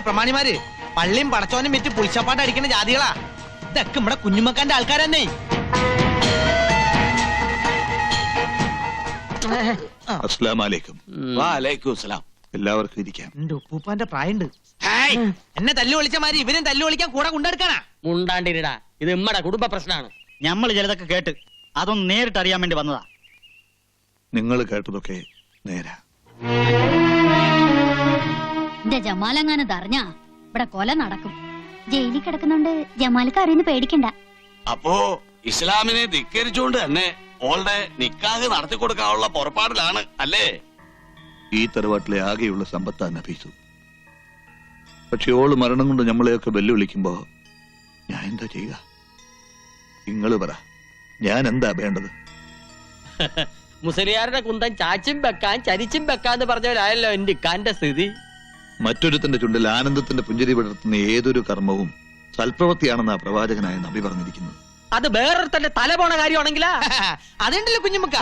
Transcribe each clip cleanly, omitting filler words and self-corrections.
പ്രമാണിമാര് പള്ളിയും പടച്ചോനും വിറ്റ് പുളിച്ചപ്പാട്ട് അടിക്കുന്ന ജാതികളാ. ഇതൊക്കെ നമ്മുടെ കുഞ്ഞുമക്കാന്റെ ആൾക്കാരെന്നെ. എല്ലാവർക്കും ഇരിക്കാം. എന്റെ ഉപ്പൂപ്പാന്റെ പ്രായണ്ട്. എന്നെ തല്ലു വിളിച്ച മാതിരി ഇവരും തല്ലു വിളിക്കാൻ കൂടെ കൊണ്ടെടുക്കാനാ. മുണ്ടാണ്ടിരിടാ, ഇത് നമ്മടെ കുടുംബ പ്രശ്നമാണ്. നമ്മൾ ചിലതൊക്കെ കേട്ട് അതൊന്ന് നേരിട്ട് അറിയാൻ വേണ്ടി വന്നതാ. നിങ്ങൾ കേട്ടതൊക്കെ നേരാ. എന്റെ ജമാലങ്ങാനത് അറിഞ്ഞാ ഇവിടെ കൊല നടക്കും. ജയിലിൽ കിടക്കുന്നുണ്ട് ജമാലിക്ക് അറിയുന്ന പേടിക്കണ്ട. അപ്പോ ഇസ്ലാമിനെ ധിക്കരിച്ചുകൊണ്ട് തന്നെ ഓളുടെ നിക്കാഹ് നടത്തി കൊടുക്കാനുള്ള പുറപ്പാടിലാണ് അല്ലേ? ഈ തറവാട്ടിലെ ആകെയുള്ള സമ്പത്താണ് നഫീസു. പക്ഷെ ഓള് മരണം കൊണ്ട് നമ്മളെയൊക്കെ വെല്ലുവിളിക്കുമ്പോ ഞാൻ എന്താ ചെയ്യുക? നിങ്ങള് പറ, ഞാൻ എന്താ വേണ്ടത്? മുസ്ലിയാരുടെ കുന്തം ചാച്ചും വെക്കാൻ ചരിച്ചും വെക്കാന്ന് പറഞ്ഞവരായല്ലോ എന്റെ ഇക്കാന്റെ സ്ഥിതി. മറ്റൊരുത്തിന്റെ ചുണ്ടിൽ ആനന്ദത്തിന്റെ പുഞ്ചിരി വിടർത്തുന്ന ഏതൊരു കർമ്മവും സൽപ്രവൃത്തിയാണെന്നാ പ്രവാചകനായ നബി പറഞ്ഞിരിക്കുന്നത്. അത് വേറൊരുത്തന്റെ തല പോണ കാര്യമാണെങ്കിലാ. അതുണ്ടല്ലോ കുഞ്ഞുമുക്ക.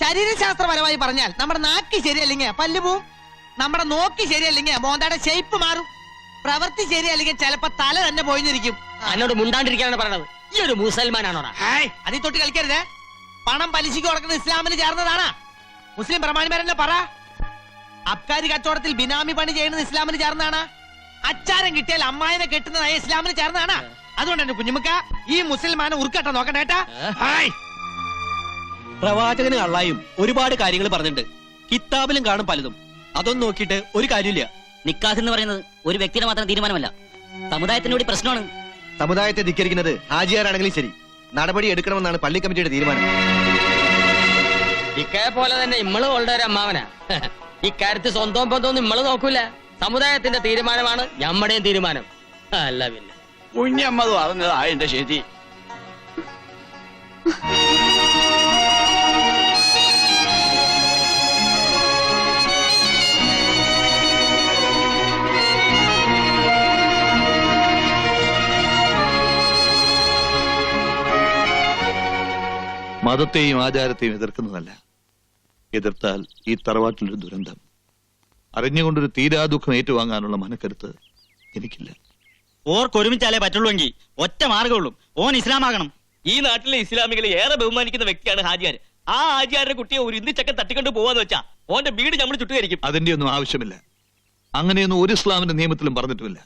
ശരീരശാസ്ത്രപരമായി പറഞ്ഞാൽ നമ്മുടെ നാക്ക് ശരിയല്ലെങ്കിൽ പല്ല് പോവും, നമ്മുടെ നോക്കി ശരിയല്ലെങ്കിൽ മോന്തയുടെ ഷേപ്പ് മാറും, പ്രവൃത്തി ശരിയല്ലെങ്കിൽ ചിലപ്പോ തല തന്നെ പോയിരിക്കും. എന്നോട് മുണ്ടാണ്ടിരിക്കാനാണ് പറയണത്. ഈ ഒരു മുസൽമാനാണോടാ? അതിൽ തൊട്ട് കളിക്കരുത്. പണം പലിശക്ക് കൊടുക്കുന്നത് ഇസ്ലാമിന് ചേർന്നതാണാ? മുസ്ലിം പ്രമാണിമാരെന്നെ പറ. അബ്കാരി കച്ചവടത്തിൽ ബിനാമി പണി ചെയ്യുന്നത് ഇസ്ലാമിന് ചേർന്നതാണ്. അച്ചാരം കിട്ടിയാൽ അമ്മായിനെ കെട്ടുന്നതായ ഇസ്ലാമിന് ചേർന്നതാണ്. അതുകൊണ്ട് എന്റെ കുഞ്ഞുമുക്ക ഈ മുസൽമാനെ ഉറുക്കട്ട നോക്കണ്ടേട്ടാ. പ്രവാചകന് അള്ളായും ഒരുപാട് കാര്യങ്ങൾ പറഞ്ഞിട്ടുണ്ട്. കിതാബിലും കാണും പലതും. അതൊന്നും നോക്കിയിട്ട് ഒരു കാര്യമില്ല. നിക്കാഹ് എന്ന് പറയുന്നത് ഒരു വ്യക്തിയുടെ മാത്രം തീരുമാനമല്ല, സമുദായത്തിന് കൂടി പ്രശ്നമാണ്. സമുദായത്തെ ധിക്കരിക്കുന്നത് ഹാജിയാരാണെങ്കിലും ശരി, നടപടി എടുക്കണമെന്നാണ് പള്ളി കമ്മിറ്റിയുടെ തീരുമാനം. ഇക്കയെ പോലെ തന്നെ ഇമ്മള് ഓളുടെ ഒരു അമ്മാവനാ. ഇക്കാര്യത്തിൽ സ്വന്തം ബന്ധമൊന്നും ഇമ്മള് നോക്കൂല. സമുദായത്തിന്റെ തീരുമാനമാണ് ഞമ്മടെയും തീരുമാനം. അല്ല പിന്നെ കുഞ്ഞമ്മത് പറഞ്ഞതാ എന്റെ ശരി. മതത്തെയും ആചാരത്തെയും എതിർക്കുന്നതല്ല, എതിർത്താൽ ഈ തറവാട്ടിലൊരു ദുരന്തം. അറിഞ്ഞുകൊണ്ടൊരു തീരാ ദുഃഖം ഏറ്റുവാങ്ങാനുള്ള മനക്കരുത്ത് എനിക്കില്ല. ഓർക്കൊരുമിച്ചാലേ പറ്റുള്ളൂവെങ്കിൽ ഒറ്റ മാർഗമുള്ളൂ, ഓൻ ഇസ്ലാമാകണം. ഈ നാട്ടിലെ ഇസ്ലാമികളെ ഏറെ ബഹുമാനിക്കുന്ന വ്യക്തിയാണ് ഹാജിയാർ. ആ ഹാജിയാരുടെ കുട്ടിയെ ഒരു ഇന്ത്യച്ചക്കൻ തട്ടിക്കൊണ്ട് പോവാന്ന് വെച്ചാ ഓന്റെ വീട് നമ്മൾ ചുട്ടുകരിക്കും. അതിന്റെ ഒന്നും ആവശ്യമില്ല. അങ്ങനെയൊന്നും ഒരു ഇസ്ലാമിന്റെ നിയമത്തിലും പറഞ്ഞിട്ടുമില്ല.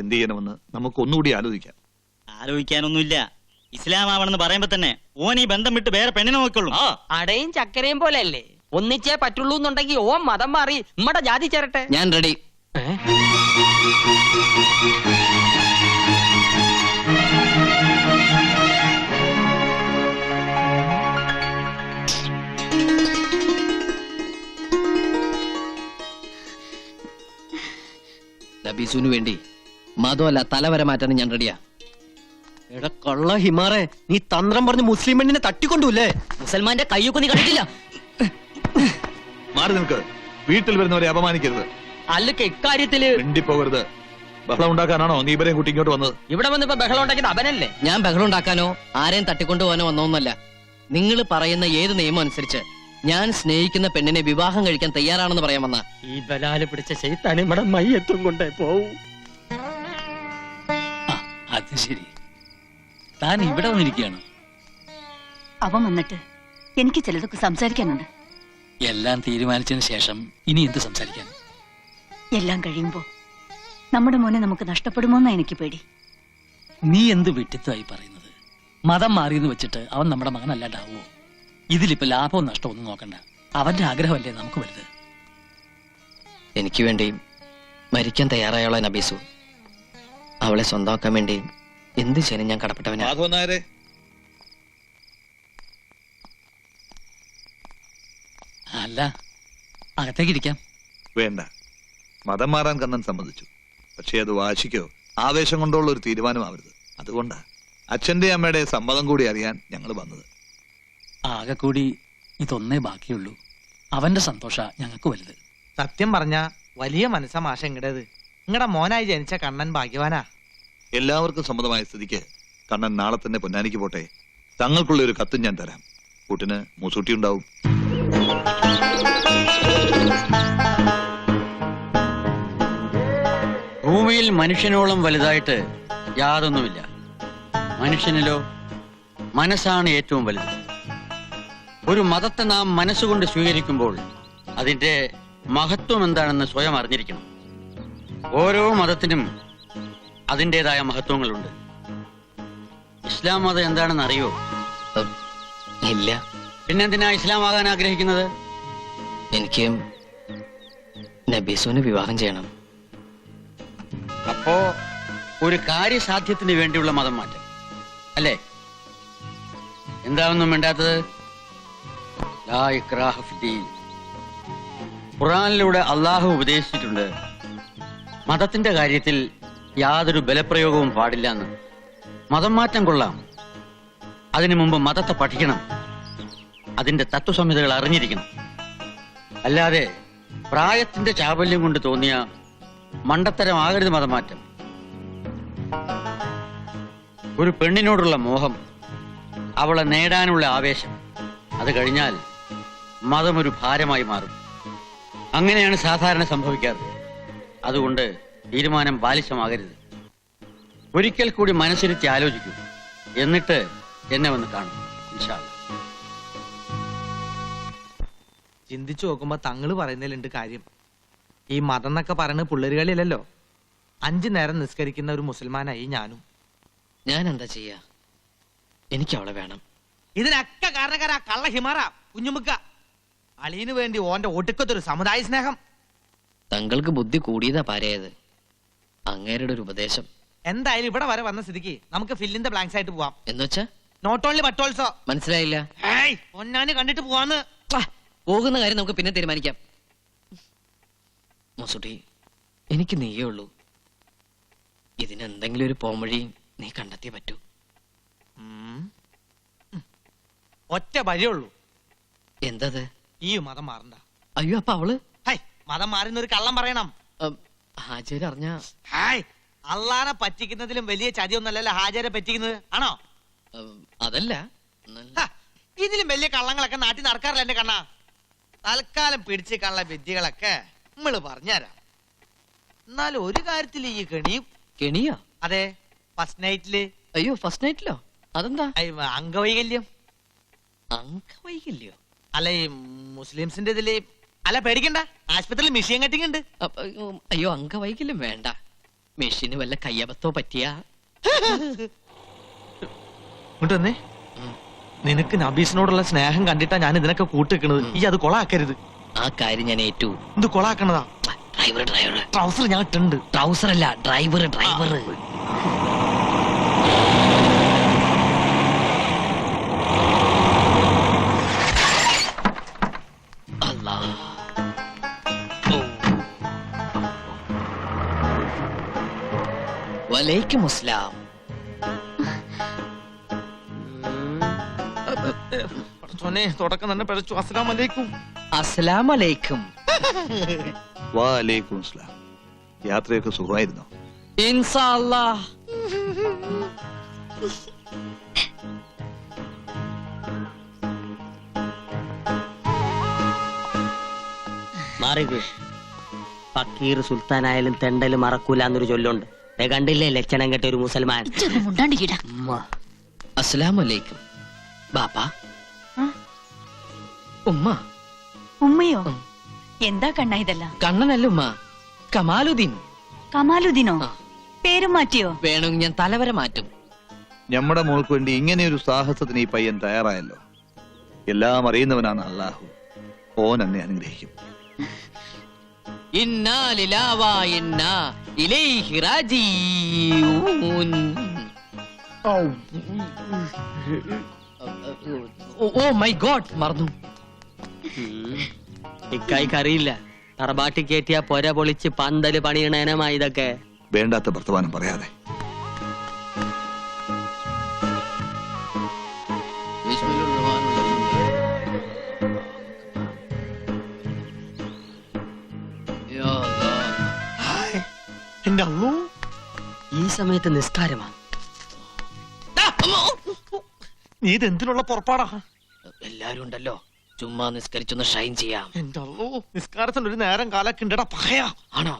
എന്ത് ചെയ്യണമെന്ന് നമുക്ക് ഒന്നുകൂടി ആലോചിക്കാം. ആലോചിക്കാനൊന്നുമില്ല. ഇസ്ലാം ആവണമെന്ന് പറയുമ്പോ തന്നെ ഓൻ ഈ ബന്ധം വിട്ട് വേറെ പെണ്ണിനെ നോക്കുള്ളൂ. അടയും ചക്കരയും പോലെ അല്ലേ? ഒന്നിച്ചേ പറ്റുള്ളൂ എന്നുണ്ടെങ്കിൽ ഓൻ മതം മാറി നമ്മടെ ജാതി ചേരട്ടെ. ഞാൻ റെഡി. നബീസുവിന് വേണ്ടി മതമല്ല തലവര മാറ്റാൻ ഞാൻ റെഡിയാ. എടാ കള്ള ഹിമാറെ, നീ തന്ത്രം പറഞ്ഞ് മുസ്ലിം പെണ്ണിനെ തട്ടിക്കൊണ്ടൂല്ലേ? മുസൽമാന്റെ കയ്യൊക്കെ നീ കണ്ടിട്ടില്ല. മാറി നിൽക്ക്. വീട്ടിൽ വരുന്നവരെ അപമാനിക്കരുത്. അല്ലക്ക് ഇക്കാര്യത്തില് മിണ്ടിപ്പോകരുത്. ബഹളം ഉണ്ടാക്കാനാണോ നീ ഇവരെയും കൂട്ടി ഇങ്ങോട്ട് വന്നത്? ഇവിടെ വന്നിപ്പോ ബഹളം ഉണ്ടാക്കിയത് അവനല്ലേ? ഞാൻ ബഹളം ഉണ്ടാക്കാനോ ആരെയും തട്ടിക്കൊണ്ടുപോകാനോ വന്നോന്നല്ല. നിങ്ങൾ പറയുന്ന ഏത് നിയമം അനുസരിച്ച് ഞാൻ സ്നേഹിക്കുന്ന പെണ്ണിനെ വിവാഹം കഴിക്കാൻ തയ്യാറാണെന്ന് പറയാൻ വന്ന ഈ ബലാല് പിടിച്ച ശൈത്താൻ ഇവിടെ മയ്യത്തും കൊണ്ടേ പോവും. അത് ശരി, താൻ ഇവിടെ വന്നിരിക്കുകയാണ്. അവൻ വന്നിട്ട് എനിക്ക് ചിലതൊക്കെ സംസാരിക്കാനുണ്ട്. എല്ലാം തീരുമാനിച്ചതിന് ശേഷം ഇനി എന്ത് സംസാരിക്കാൻ? എല്ലാം കഴിയുമ്പോ നമ്മുടെ മോനെ നമുക്ക് നഷ്ടപ്പെടുമോന്നാ എനിക്ക് പേടി. നീ എന്ത് വിട്ടിത്തമായി പറയുന്നത്? മതം മാറിയെന്ന് വെച്ചിട്ട് അവൻ നമ്മുടെ മകനല്ലാണ്ടാവോ? ഇതിലിപ്പോ ലാഭവും നഷ്ടവും ഒന്നും നോക്കണ്ട. അവന്റെ ആഗ്രഹമല്ലേ നമുക്ക് വലുത്. എനിക്ക് വേണ്ടി മരിക്കാൻ തയ്യാറായുള്ള നബീസു, അവളെ സ്വന്തമാക്കാൻ വേണ്ടി എന്ത് ചെയ്യാനും ഞാൻ കടപ്പെട്ടവനാ. അല്ല, അകത്തേക്ക് ഇരിക്കാം. വേണ്ട. മതം മാറാൻ കണ്ണൻ സമ്മതിച്ചു. പക്ഷെ അത് വാശിക്കോ ആവേശം കൊണ്ടുള്ള ഒരു തീരുമാനമാവരുത്. അതുകൊണ്ടാ അച്ഛന്റെ അമ്മയുടെ സമ്മതം കൂടി അറിയാൻ ഞങ്ങൾ വന്നത്. ആകെ കൂടി ഇതൊന്നേ ബാക്കിയുള്ളൂ. അവന്റെ സന്തോഷ ഞങ്ങൾക്ക് വലുത്. സത്യം പറഞ്ഞ വലിയ മനസ്സാ മാഷ ഇങ്ങടേത്. നിങ്ങടെ മോനായി ജനിച്ച കണ്ണൻ ഭാഗ്യവാനാ. എല്ലാവർക്കും സമ്മതമായ സ്ഥിതിക്ക് കണ്ണൻ നാളെ തന്നെ പൊന്നാനിക്ക് പോട്ടെ. തങ്ങൾക്കുള്ള ഒരു കത്തും ഞാൻ തരാം. കൂട്ടിന് മൂസൂട്ടി ഉണ്ടാവും. റൂം മനുഷ്യനോളം വലുതായിട്ട് യാതൊന്നുമില്ല. മനുഷ്യനിലോ മനസ്സാണ് ഏറ്റവും വലുത്. ഒരു മതത്തെ നാം മനസ്സുകൊണ്ട് സ്വീകരിക്കുമ്പോൾ അതിന്റെ മഹത്വം എന്താണെന്ന് സ്വയം അറിഞ്ഞിരിക്കണം. ഓരോ മതത്തിനും അതിൻ്റെതായ മഹത്വങ്ങളുണ്ട്. ഇസ്ലാം മതം എന്താണെന്ന് അറിയോ? ഇല്ല. പിന്നെന്തിനാ ഇസ്ലാം ആകാൻ ആഗ്രഹിക്കുന്നത്? എനിക്ക് നബീസുവിനെ വിവാഹം ചെയ്യണം. അപ്പോ ഒരു കാര്യസാധ്യത്തിന് വേണ്ടിയുള്ള മതം മാറ്റം അല്ലേ? എന്താണെന്നും വേണ്ടാത്തത്? ലാ ഇക്രാഹ ഫിദ്ദീൻ. ഖുർആനിലൂടെ അള്ളാഹു ഉപദേശിച്ചിട്ടുണ്ട്, മതത്തിന്റെ കാര്യത്തിൽ യാതൊരു ബലപ്രയോഗവും പാടില്ല എന്ന്. മതം മാറ്റം കൊള്ളാം, അതിനു മുമ്പ് മതത്തെ പഠിക്കണം, അതിന്റെ തത്വസംഹിതകൾ അറിഞ്ഞിരിക്കണം. അല്ലാതെ പ്രായത്തിന്റെ ചാബല്യം കൊണ്ട് തോന്നിയ മണ്ടത്തരമാകരുത് മതം മാറ്റം. ഒരു പെണ്ണിനോടുള്ള മോഹം, അവളെ നേടാനുള്ള ആവേശം, അത് കഴിഞ്ഞാൽ മതം ഒരു ഭാരമായി മാറും. അങ്ങനെയാണ് സാധാരണ സംഭവിക്കാറ്. അതുകൊണ്ട് തീരുമാനം ബാലിശമാകരുത്. ഒരിക്കൽ കൂടി മനസ്സിരുത്തി ആലോചിക്കൂ. എന്നിട്ട് എന്നെ വന്ന് കാണും ഇൻഷാ അല്ലാഹ്. ചിന്തിച്ചു നോക്കുമ്പോ തങ്ങള് പറയുന്നതിലുണ്ട് കാര്യം. ഈ മതം എന്നൊക്കെ പറയുന്നത് പിള്ളേരുകളിലല്ലോ. 5 നേരം നിസ്കരിക്കുന്ന ഒരു മുസൽമാനായി ഞാനും. ഞാൻ എന്താ ചെയ്യാ? എനിക്ക് അവളെ വേണം. ഇതിനൊക്കെ കാരണക്കാരാ കള്ള ഹിമാറ കുഞ്ഞുമുക്ക. അളിയന് വേണ്ടി ഓന്റെ ഒടുക്കത്തൊരു സമുദായ സ്നേഹം. തങ്ങൾക്ക് ബുദ്ധി കൂടിയതാ പാരയത്. അങ്ങേരുടെ ഒരു ഉപദേശം. എന്തായാലും ഇവിടെ വരെ വന്ന സ്ഥിതിക്ക് നമുക്ക് ഫിൽ ഇൻ ദ ബ്ലാങ്ക്സ് ആയിട്ട് പോവാം. എന്നുവെച്ചാ? Not only but also. മനസ്സിലായില്ല. പൊന്നാന് കണ്ടിട്ട് പോവാന്ന്. പോകുന്ന കാര്യം നമുക്ക് പിന്നെ തീരുമാനിക്കാം. മൊസുട്ടി, എനിക്ക് നീയേ ഉള്ളൂ. ഇതിനെന്തെങ്കിലും ഒരു പോംവഴി നീ കണ്ടെത്തിയേ പറ്റൂ. ഒറ്റ വഴിയുള്ളൂ. എന്തത്? ഈ മതം മാറണ്ട. അയ്യോ, അപ്പൊ അവള്? ഹൈ, മതം മാറുന്ന ഒരു കള്ളം പറയണം. ഹാജര് അറിഞ്ഞ? ഹായ്, അള്ളാനെ പറ്റിക്കുന്നതിലും വലിയ ചതിയൊന്നല്ലല്ലോ ഹാജരെ പറ്റിക്കുന്നത്, ആണോ? അതല്ല, ഇതിലും വലിയ കള്ളങ്ങളൊക്കെ നാട്ടിൽ നടക്കാറില്ല എന്റെ കണ്ണാ. തൽക്കാലം പിടിച്ച് കള്ള വിദ്യകളൊക്കെ നമ്മള് പറഞ്ഞുതരാം. എന്നാലും ഒരു കാര്യത്തിൽ ഈ കെണിയും. കെണിയോ? അതെ, ഫസ്റ്റ് നൈറ്റില്. അയ്യോ, ഫസ്റ്റ് നൈറ്റിലോ? അതെന്താ? അംഗവൈകല്യം. അംഗവൈകല്യോ? അല്ല, ഈ മുസ്ലിംസിന്റെ ഇതില്. അല്ല, പേടിക്കണ്ട, ആശുപത്രിയിൽ മിഷീൻ കട്ടിങ് ഉണ്ട്. അയ്യോ, അംഗവൈകല്യം വേണ്ട. മെഷീന് വല്ല കയ്യബത്തോ പറ്റിയാ? ഇങ്ങോട്ട് വന്നേ. നിനക്ക് നബീസിനോടുള്ള സ്നേഹം കണ്ടിട്ടാ ഞാൻ ഇതിനൊക്കെ കൂട്ടിക്കുന്നത്. ഈ അത് കൊളാക്കരുത്. ആ കാര്യം ഞാൻ ഏറ്റു. ഇത് കൊളാക്കണതാ. ഡ്രൈവർ ട്രൗസർ ഞാൻ ഇട്ടുണ്ട്. ട്രൗസർ അല്ല, ഡ്രൈവർ. വലൈക്കും അസ്സലാം. തുടക്കം തന്നെ പിഴച്ചു. അസ്സലാം അലൈക്കും. അസ്സലാം അലൈക്കും. വാലൈക്കും അസ്സലാം. യാത്രയൊക്കെ സുഖമായിരുന്നോ? ഇൻഷാ അല്ലാഹ്. മാറിക്ക്. ഫക്കീർ സുൽത്താനായാലും തെണ്ടല് മറക്കൂല എന്നൊരു ചൊല്ലുണ്ട്. കണ്ടില്ലേ ലക്ഷണം കെട്ട ഒരു മുസൽമാൻ. അസ്സലാം അലൈക്കും. ബാപ്പ. ഉമ്മ. ഉമ്മയോ? എന്താ കണ്ണ ഇതല്ല? കണ്ണനല്ല ഉമ്മ, കമാലുദ്ദീൻ. കമാലുദ്ദീനോ? പേരും മാറ്റിയോ? വേണമെങ്കിൽ ഞാൻ തലവരെ മാറ്റും. നമ്മുടെ മോൾക്ക് വേണ്ടി ഇങ്ങനെയൊരു സാഹസത്തിന് ഈ പയ്യൻ തയ്യാറായല്ലോ. എല്ലാം അറിയുന്നവനാണ് അള്ളാഹു. ഓൻ എന്നെ അനുഗ്രഹിക്കും. ഇന്നാ ലില്ലാഹി വ ഇന്നാ ഇലൈഹി റാജിഊൻ. ഓ മൈ ഗോഡ്, മറന്നു. ഇക്കായിക്ക് അറിയില്ല. തറബാട്ടി കയറ്റിയ പൊര പൊളിച്ച് പന്തല് പണിയണേനമാ ഇതൊക്കെ. വേണ്ടാത്ത വർത്തമാനം പറയാതെ. ഈ സമയത്ത് നിസ്കാരമാണ്. നീ ഇതെന്തിനുള്ള പുറപ്പാടാ? എല്ലാരും ഉണ്ടല്ലോ, ചുമ്മാ നിസ്കരിച്ചൊന്ന് ഷൈൻ ചെയ്യാം. എന്റെ അല്ലോ, നിസ്കാരത്തിന് ഒരു നേരം കാലൊക്കെ ഉണ്ടടാ പകയാ. ആണോ?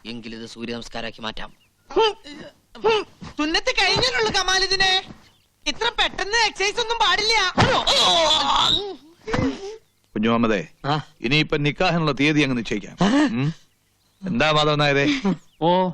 എങ്കിലിത് സൂര്യ നമസ്കാരാക്കി മാറ്റാം. സുന്നത്ത് കഴിഞ്ഞല്ലോ കമാലിദിനെ. ഇത്ര പെട്ടെന്ന് എക്സസൈസ് ഒന്നും പാടില്ല. കുഞ്ഞുമാമതേ, ആ. ഇനിയിപ്പൊ നിക്കാഹിനുള്ള തീയതി അങ്ങ് നിശ്ചയിക്കാം. എന്താ മാധവൻ നായരെ? ഓ